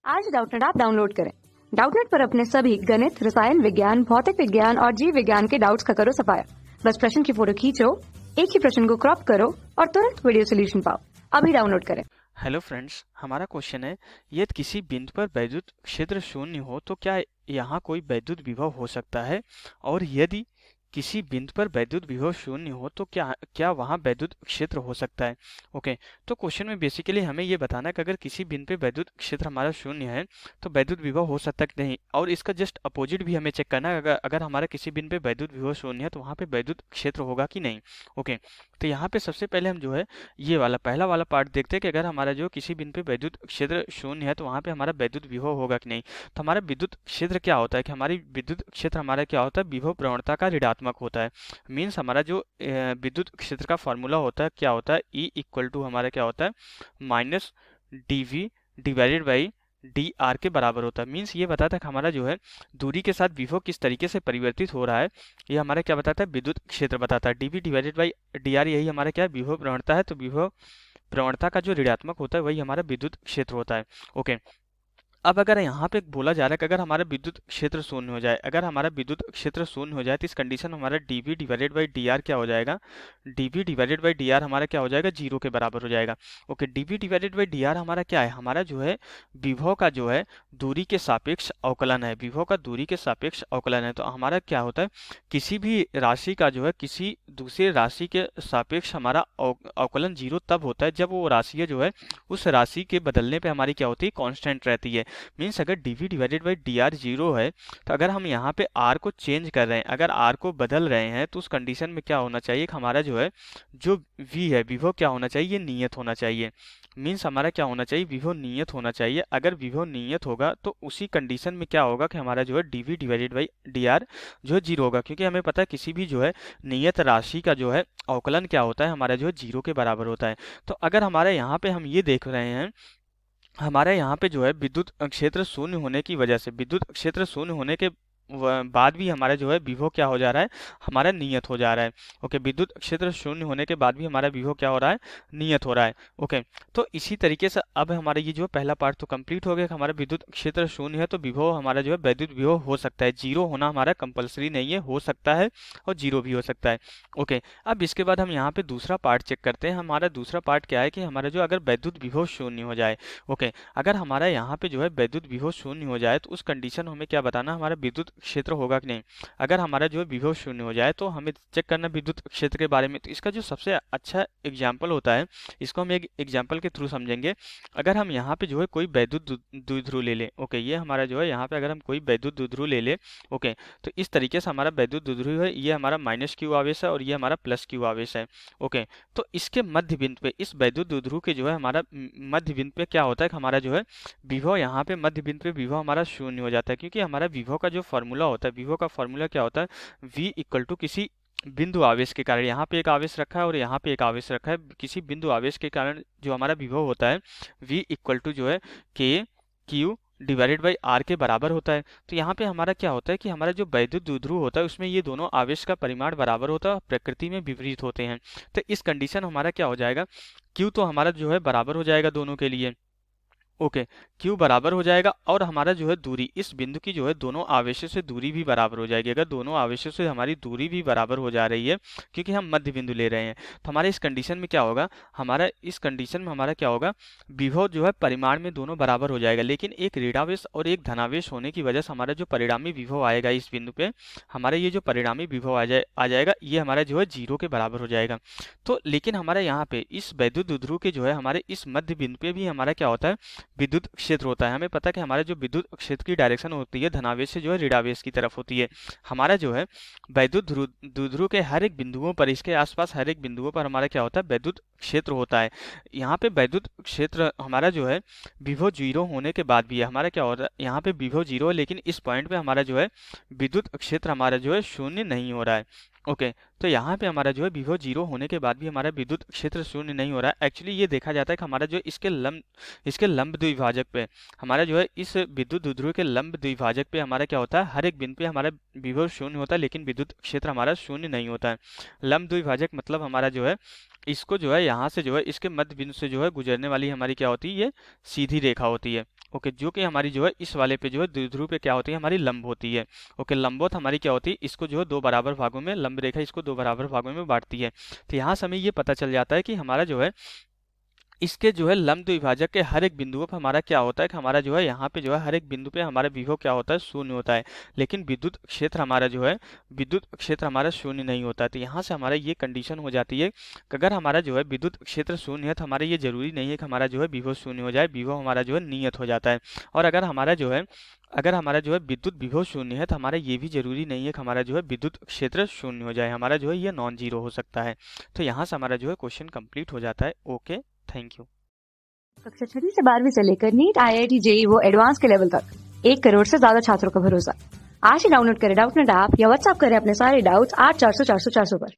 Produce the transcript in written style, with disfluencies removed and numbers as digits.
आज Doubtnut app download करें। Doubtnut पर अपने सभी गणित, रसायन विज्ञान, भौतिक विज्ञान और जीव विज्ञान के डाउट्स का करो सफाया। बस प्रश्न की फोटो खींचो, एक ही प्रश्न को क्रॉप करो और तुरंत वीडियो सोल्यूशन पाओ। अभी डाउनलोड करें। हेलो फ्रेंड्स, हमारा क्वेश्चन है यदि किसी बिंदु पर वैद्युत क्षेत्र शून्य हो तो क्या यहाँ कोई वैद्युत विभव हो सकता है, और यदि किसी बिंदु पर वैद्युत विभव शून्य हो तो क्या क्या वहाँ वैद्युत क्षेत्र हो सकता है। ओके, तो क्वेश्चन में बेसिकली हमें ये बताना है कि अगर किसी बिंदु पे वैद्युत क्षेत्र हमारा शून्य है तो वैद्युत विभव हो सकता है कि नहीं, और इसका जस्ट अपोजिट भी हमें चेक करना है। अगर हमारा किसी बिंदु पे वैद्युत विभव शून्य है तो वहाँ पे वैद्युत क्षेत्र होगा कि नहीं। ओके, तो यहाँ पे सबसे पहले हम जो है ये वाला पहला वाला पार्ट देखते हैं कि अगर हमारा जो किसी बिंदु पे वैद्युत क्षेत्र शून्य है तो वहाँ पे हमारा वैद्युत विभव होगा कि नहीं। तो हमारा विद्युत क्षेत्र क्या होता है कि हमारी विद्युत क्षेत्र हमारा क्या होता है, विभव प्रवणता का ऋणात्मक होता है। मीन्स हमारा जो विद्युत क्षेत्र का फॉर्मूला होता है क्या होता है, E इक्वल टू हमारा क्या होता है minus dV divided by D R के बराबर होता है। मीन्स ये बताता है कि हमारा जो है दूरी के साथ विभव किस तरीके से परिवर्तित हो रहा है, ये हमारा क्या बताता है, विद्युत क्षेत्र बताता है। dV divided by D R यही हमारा क्या है, विभव प्रवणता है। तो विभव प्रवणता का जो ऋणात्मक होता है वही हमारा विद्युत क्षेत्र होता है। ओके, अब अगर यहाँ पे बोला जा रहा है कि अगर हमारा विद्युत क्षेत्र शून्य हो जाए, अगर हमारा विद्युत क्षेत्र शून्य हो जाए तो इस कंडीशन में हमारा dV divided by D R क्या हो जाएगा, dV divided by D R हमारा क्या हो जाएगा, जीरो के बराबर हो जाएगा। Okay, dV divided by D R हमारा क्या है, हमारा जो है विभव का जो है दूरी के सापेक्ष अवकलन है, विभव का दूरी के सापेक्ष अवकलन है। तो हमारा क्या होता है, किसी भी राशि का जो है किसी दूसरे राशि के सापेक्ष हमारा अवकलन जीरो तब होता है जब वो राशि जो है उस राशि के बदलने पे हमारी क्या होती है, कांस्टेंट रहती है। मीन्स अगर dV divided by D R zero है तो अगर हम यहाँ पे r को चेंज कर रहे हैं, अगर r को बदल रहे हैं तो उस कंडीशन में क्या होना चाहिए कि हमारा जो है जो v है विभव क्या होना चाहिए, ये नियत होना चाहिए। मीन्स हमारा क्या होना चाहिए, विभव नियत होना चाहिए। अगर विभव नियत होगा तो उसी कंडीशन में क्या होगा कि हमारा जो है dV divided by D R जो है जीरो होगा, क्योंकि हमें पता है किसी भी जो है नियत राशि का जो है अवकलन क्या होता है, हमारा जो है जीरो के बराबर होता है। तो अगर हमारे यहाँ पे हम ये देख रहे हैं, हमारे यहाँ पे जो है विद्युत क्षेत्र शून्य होने की वजह से, विद्युत क्षेत्र शून्य होने के बाद भी हमारा जो है विभव क्या हो जा रहा है, हमारा नियत हो जा रहा है। ओके, विद्युत क्षेत्र शून्य होने के बाद भी हमारा विभव क्या हो रहा है, नियत हो रहा है। ओके, तो इसी तरीके से अब हमारा ये जो पहला पार्ट तो कंप्लीट हो गया कि हमारा विद्युत क्षेत्र शून्य है तो विभव हमारा जो है वैद्युत विभव हो सकता है। जीरो होना हमारा कंपलसरी नहीं है, हो सकता है और जीरो भी हो सकता है। ओके, अब इसके बाद हम यहाँ पे दूसरा पार्ट चेक करते हैं। हमारा दूसरा पार्ट क्या है कि हमारा जो अगर वैद्युत विभव शून्य हो जाए, ओके, अगर हमारा यहाँ पे जो है वैद्युत विभव शून्य हो जाए तो उस कंडीशन हमें क्या बताना, हमारा विद्युत क्षेत्र होगा कि नहीं। अगर हमारा जो है विभव शून्य हो जाए तो हमें चेक करना विद्युत क्षेत्र के बारे में। तो इसका जो सबसे अच्छा एग्जाम्पल होता है, इसको हम एक एग्जाम्पल के थ्रू समझेंगे। अगर हम यहाँ पे जो है कोई वैद्युत द्विध्रुव ले लें, ओके, ये हमारा जो है यहाँ पे अगर हम कोई वैद्युत द्विध्रुव ले लें, ओके, तो इस तरीके से हमारा वैद्युत द्विध्रुव है, ये हमारा माइनस क्यू आवेश है और ये हमारा प्लस क्यू आवेश है। ओके, तो इसके मध्य बिंदु पे, इस वैद्युत द्विध्रुव के जो है हमारा मध्य बिंदु पे क्या होता है कि हमारा जो है विभव यहाँ पे मध्य बिंदु पे विभव हमारा शून्य हो जाता है, क्योंकि हमारा विभव का जो फॉर्मूला होता है, विभव का फॉर्मूला क्या होता है, V इक्वल टू किसी बिंदु आवेश के कारण, यहाँ पे एक आवेश रखा है और यहाँ पे एक आवेश रखा है, किसी बिंदु आवेश के कारण जो हमारा विभव होता है V इक्वल टू जो है K Q divided by R के बराबर होता है। तो यहाँ पे हमारा क्या होता है कि हमारा जो वैद्युत द्विध्रुव होता है उसमें ये दोनों आवेश का परिमाण बराबर होता है और प्रकृति में विपरीत होते हैं। तो इस कंडीशन हमारा क्या हो जाएगा, Q तो हमारा जो है बराबर हो जाएगा दोनों के लिए। ओके, Q बराबर हो जाएगा और हमारा जो है दूरी, इस बिंदु की जो है दोनों आवेशों से दूरी भी बराबर हो जाएगी। अगर दोनों आवेशों से हमारी दूरी भी बराबर हो जा रही है क्योंकि हम मध्य बिंदु ले रहे हैं, तो हमारे इस कंडीशन में क्या होगा, हमारा इस कंडीशन में हमारा क्या होगा, विभव जो है परिमाण में दोनों बराबर हो जाएगा, लेकिन एक ऋणावेश और एक धनावेश होने की वजह से हमारा जो परिणामी विभव आएगा इस बिंदु पे, हमारा ये जो परिणामी विभव आ जाएगा ये हमारा जो है जीरो के बराबर हो जाएगा। तो लेकिन हमारे यहाँ पे इस वैद्युत द्विध्रुव के जो है हमारे इस मध्य बिंदु पे भी हमारा क्या होता है, विद्युत क्षेत्र होता है। हमें पता है कि हमारा जो विद्युत क्षेत्र की डायरेक्शन होती है धनावेश से जो है ऋणावेश की तरफ होती है। हमारा जो है वैद्युत द्विध्रुव के हर एक बिंदुओं पर, इसके आसपास हर एक बिंदुओं पर हमारा क्या होता है, वैद्युत क्षेत्र होता है। यहाँ पे वैद्युत क्षेत्र हमारा जो है विभव जीरो होने के बाद भी है, हमारा क्या होता है, यहाँ पे विभव जीरो है लेकिन इस पॉइंट पे हमारा जो है विद्युत क्षेत्र हमारा जो है शून्य नहीं हो रहा है। ओके, तो यहाँ पे हमारा जो है विभव जीरो होने के बाद भी हमारा विद्युत क्षेत्र शून्य नहीं हो रहा है। एक्चुअली ये देखा जाता है कि हमारा जो इसके लंब द्विभाजक पे, हमारा जो है इस विद्युत द्विध्रुव के लंब द्विभाजक पे हमारा क्या होता है, हर एक बिंदु पे हमारा विभव शून्य होता है लेकिन विद्युत क्षेत्र हमारा शून्य नहीं होता है। लंब द्विभाजक मतलब हमारा जो है इसको जो है यहाँ से जो है इसके मध्य बिंदु से जो है गुजरने वाली हमारी क्या होती है, ये सीधी रेखा होती है। ओके, जो कि हमारी जो है इस वाले पे जो है द्विध्रुव पे क्या होती है, हमारी लंब होती है। ओके, लंबवत हमारी क्या होती है, इसको जो है दो बराबर भागों में, लंब रेखा इसको दो बराबर भागों में बांटती है। तो यहाँ से हमें ये पता चल जाता है कि हमारा जो है इसके जो है लंब द्विभाजक के हर एक बिंदुओं पर हमारा क्या होता है कि हमारा जो है यहाँ पे जो है हर एक बिंदु पे हमारा विभव क्या होता है, शून्य होता है। लेकिन विद्युत क्षेत्र हमारा जो है, विद्युत क्षेत्र हमारा शून्य नहीं होता है। तो यहाँ से हमारा ये कंडीशन हो जाती है कि अगर हमारा जो है विद्युत क्षेत्र शून्य है तो हमारा ये जरूरी नहीं है कि हमारा जो है विभव शून्य हो जाए, विभव हमारा जो है नियत हो जाता है। और अगर हमारा जो है विद्युत विभव शून्य है तो हमारा ये भी जरूरी नहीं है कि हमारा जो है विद्युत क्षेत्र शून्य हो जाए, हमारा जो है ये नॉन जीरो हो सकता है। तो यहाँ से हमारा जो है क्वेश्चन कंप्लीट हो जाता है। Okay, thank you. कक्षा 6वीं से 12वीं से लेकर नीट, IIT, JEE वो एडवांस के लेवल तक 1 करोड़ से ज्यादा छात्रों का भरोसा। आज ही डाउनलोड करें डाउटनेट ऐप या व्हाट्सएप करें अपने सारे डाउट्स 8400 400 400 पर।